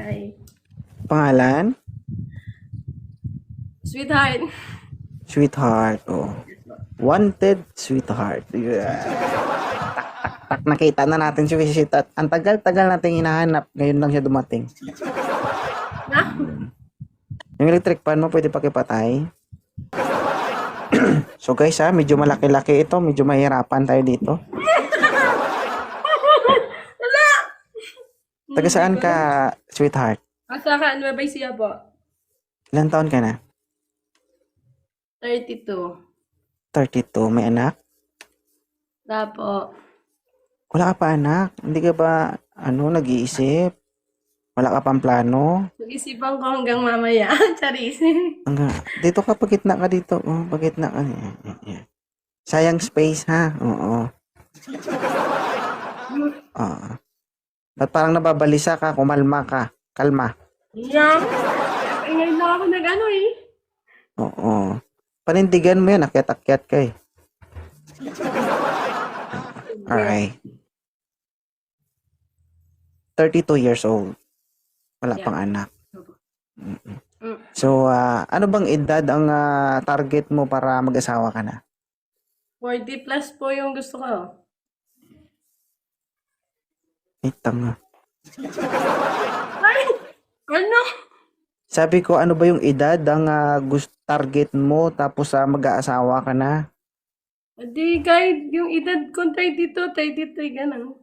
Hi. Pangalan? Sweetheart. Sweetheart. Oh. Wanted sweetheart. Yeah. Tak, nakita na natin si Sweetheart. Ang tagal-tagal natin hinahanap. Ngayon lang siya dumating. Na? Yung electric fan mo, pwede pakipatay. So guys medyo malaki-laki ito. Medyo mahirapan tayo dito. Wala! Taga saan ka, sweetheart? Asa ka, Nueva Ecija po. Ilan taon ka na? 32. 32. May anak? Wala po. Wala ka pa anak? Hindi ka ba, nag-iisip? Wala ka pang plano? Mag-isipan ko hanggang mamaya. Charis. Dito ka, pagitna ka dito. Oh, pagitna ka. Yeah. Sayang space, ha? Oo. Oo. Ba't parang nababalisa ka? Kumalma ka. Kalma. Yan. Ngayon lang ako nag-ano eh. Oo. Panindigan mo yan. Akyat-akyat ka eh. Alright. 32 years old. Wala Yeah. pang anak. Mm. So, ano bang edad ang target mo para mag-asawa ka na? 40 plus po yung gusto ko. Tanga. Ay! Ano? Sabi ko, ano ba yung edad ang target mo tapos mag-aasawa ka na? Di kahit yung edad ko 32, 33, ganun.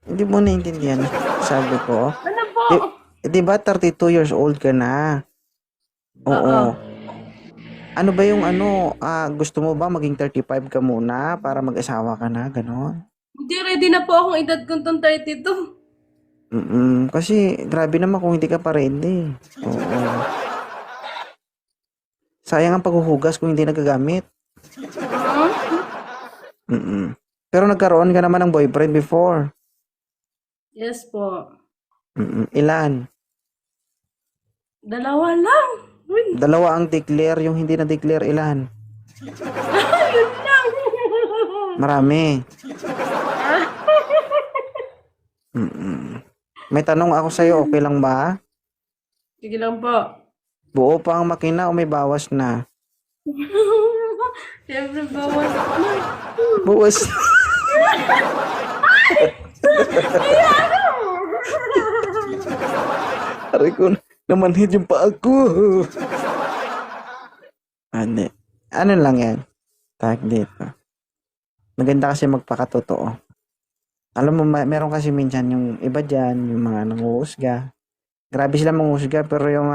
Hindi mo naiintindihan. Sabi ko. Ano po? Di ba 32 years old ka na? Oo. Oo. Ano ba yung gusto mo ba maging 35 ka muna para mag-asawa ka na? Ganon? Hindi, ready na po akong edad kong 32. Kasi grabe naman kung hindi ka pa ready. Oo. Sayang ang paghuhugas kung hindi nagagamit. Pero nagkaroon ka naman ng boyfriend before. Yes po. Ilan? Dalawa lang. Uy. Dalawa ang declare, yung hindi na declare ilan? Yun lang. Marami. May tanong ako sa'yo, okay lang ba? Sige lang po. Buo pa ang makina o may bawas na? Siyempre bawal na. Buwas. Aray ko, namanhid yung paa ko. Ano lang yan? Tag dito. Maganda kasi magpakatotoo. Alam mo, meron kasi minsan yung iba dyan, yung mga nanguhusga. Grabe sila manghusga, pero yung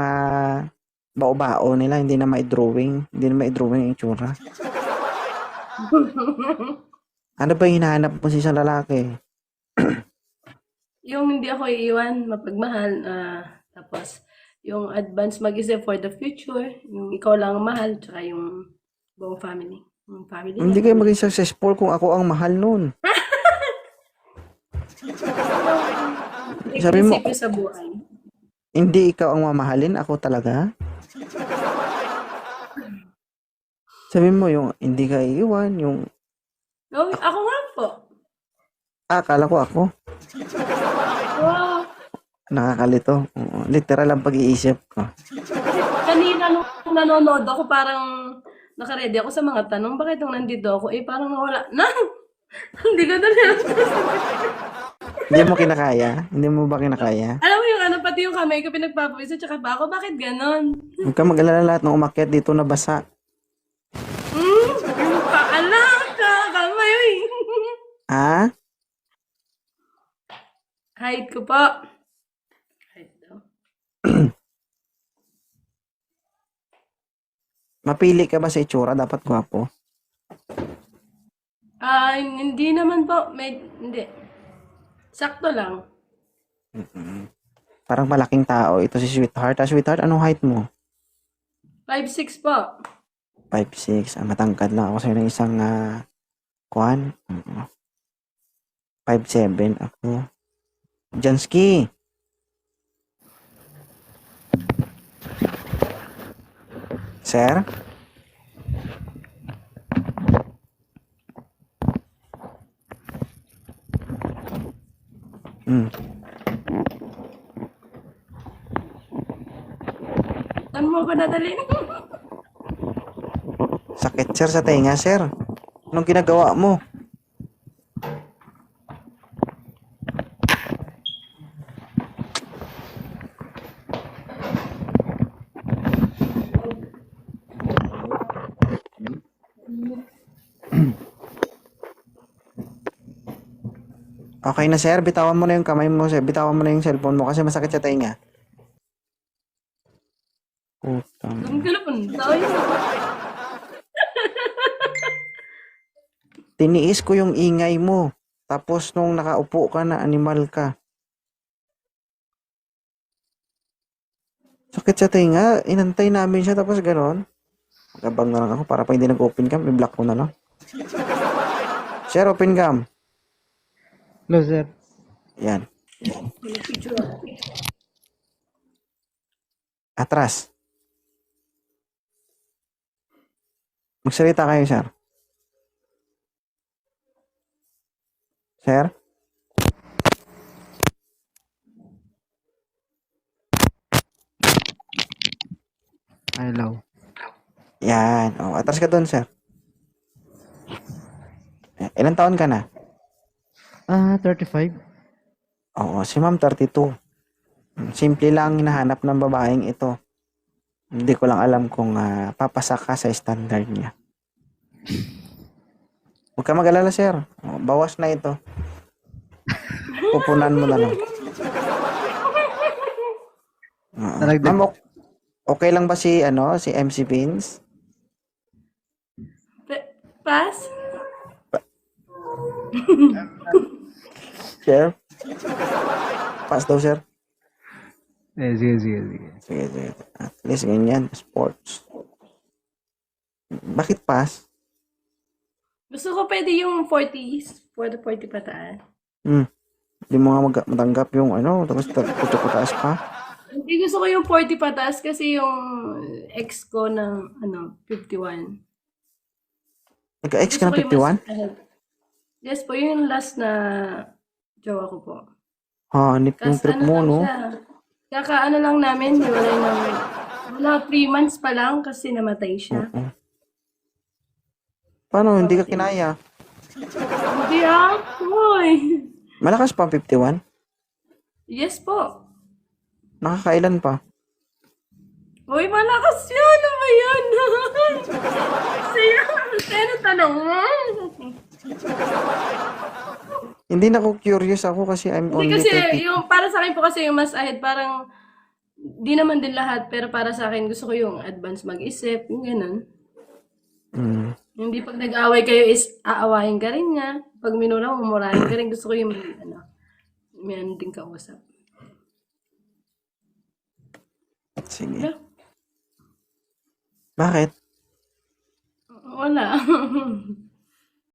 bao-bao nila, hindi na mai-drawing. Hindi na mai-drawing yung itsura. Ano ba yung hinahanap mo sa isang lalaki? Yung hindi ako iiwan, mapagmahal, tapos yung advance mag-isip for the future, yung ikaw lang ang mahal, tsaka yung buong family. Yung family Hindi niya. kayo maging successful kung ako ang mahal nun. Sabi mo, Prinsipyo sa buhay. hindi ikaw ang mamahalin, ako talaga? Sabi mo, yung hindi ka iiwan, yung No, ako nga po. akala ko ako. Wow. Nakakalito. Oo, literal ang pag-iisip ko. Kanina nung nanonood ako, parang nakaready ako sa mga tanong. Bakit nung nandito ako, parang nawala na. Hindi ko na Hindi mo kinakaya? Hindi mo ba kinakaya? Alam mo yung pati yung kamay ko pinagpapawisa, tsaka ba ako, bakit ganon? Huwag ka mag-alala, lahat ng umakyat dito na basa. Yung paala ka, kamay, uy. Ha? Height ko po. Height daw. Mapili ka ba sa itsura? Dapat gwapo. Hindi naman po. Hindi. Sakto lang. Parang malaking tao. Ito si Sweetheart. Sweetheart, anong height mo? 5'6" po. 5'6". Matangkad lang ako sa'yo ng isang kuwan. 5'7" ako. Jansky. Sir? Saan mo ako nadalhin? Sakit, sir, sa tenga, sir. Anong ginagawa mo? Okay na, sir. Bitawan mo na yung kamay mo, sir. Bitawan mo na yung cellphone mo kasi masakit sa tenga. Putang. Saan ka na punta? Ay, Tiniis ko yung ingay mo. Tapos nung nakaupo ka na, animal ka. Sakit sa tenga. Inantay namin siya tapos ganon. Magabang na lang ako para pa hindi nag-open cam. I-block ko na lang. Sir, open cam. Hello, sir. Yan. may picture ako. Atras. Magsalita kayo, sir. Sir? Hello. Yan. O, atras ka doon, sir. Ilan taon ka na? 35. Oo, si ma'am 32. Simple lang hinahanap ng babaeng ito. Hindi ko lang alam kung papasa ka sa standard niya. Huwag ka mag-alala, sir. O, bawas na ito. Pupunan mo na lang. Oo. Naragdag. Ma'am, okay lang ba si MC Vince? Pass? Sir? Pass daw, sir. Sige. Sige. At least ganyan. Sports. Bakit pass? Gusto ko pwede yung 40s. 40 pataas. Hindi mo nga matanggap yung tapos taas pa. Hindi gusto ko yung 40 pataas kasi yung ex ko ng 51. Nagka-ex ka Gusto ng ko yung 51? mas- Yes po, yun yung last na jowa ko po. Hanip yung Kasi trip ano mo, lang no? siya. Kakaano lang namin, hiwalay ng wala 3 months pa lang kasi namatay siya. Paano? Hindi ka kinaya? Hindi Hoy! Malakas pa ang 51? Yes po. Nakakailan pa? Hoy, malakas yan! Ano ba yan? Sino tanong mo? Hindi na ako curious ako kasi I'm Hindi only kasi 30. yung para sa akin po kasi yung mas ahead parang di naman din lahat pero para sa akin gusto ko yung advance mag-isip, yung ganun. Mm. Hindi pag nag-away kayo is aawayin ka rin niya. Pag minura mo, murahin ka rin. Gusto ko yung may ano din kausap. Sige. Wala. Bakit? Wala.